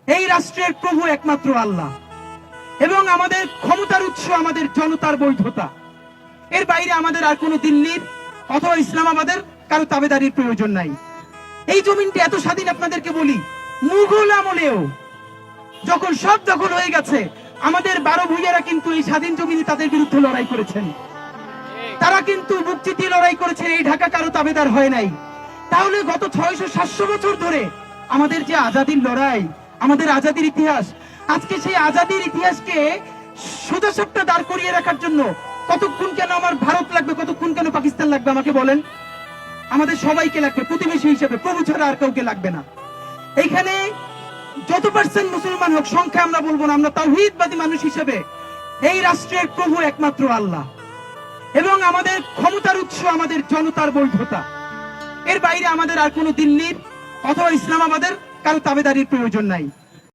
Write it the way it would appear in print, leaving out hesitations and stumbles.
এই রাষ্ট্রের প্রভু একমাত্র আল্লাহ এবং আমাদের ক্ষমতার উৎস আমাদের জনতার বৈধতা। এর বাইরে আমাদের আর কোনো দিল্লির অথবা ইসলামাবাদের কারো তাবেদারির প্রয়োজন নাই। এই জমিনটি এত স্বাধীন, আপনাদেরকে বলি, মুঘল আমলেও যখন সব দখল হয়ে গেছে, আমাদের 12 ভূঁইয়ারা কিন্তু এই স্বাধীন জমিনে তাদের বিরুদ্ধে লড়াই করেছেন। তারা কিন্তু বুক চিতিয়ে লড়াই করেছেন, এই ঢাকা কারো তাবেদার হয় নাই। তাহলে গত 600-700 বছর ধরে আমাদের যে আজাদির লড়াই, আমাদের আজাদির ইতিহাস, আজকে সেই আজাদির ইতিহাসকে সোজাসাপটা দাঁড় করিয়ে রাখার জন্য কতক্ষণ কেন আমার ভারত লাগবে, কতক্ষণ কেন পাকিস্তান লাগবে, আমাকে বলেন। আমাদের সবাইকে লাগবে, প্রতিবেশী হিসেবে, প্রভু ছাড়া আর কাউকে লাগবে না। এইখানে যত পার্সেন্ট মুসলমান হোক, সংখ্যা আমরা বলবো না, আমরা তাওহীদবাদী মানুষ হিসেবে এই রাষ্ট্রের প্রভু একমাত্র আল্লাহ এবং আমাদের ক্ষমতার উৎস আমাদের জনতার বৈধতা। এর বাইরে আমাদের আর কোনো দিল্লির অথবা ইসলামাবাদের কারো তাবেদারির প্রয়োজন নাই।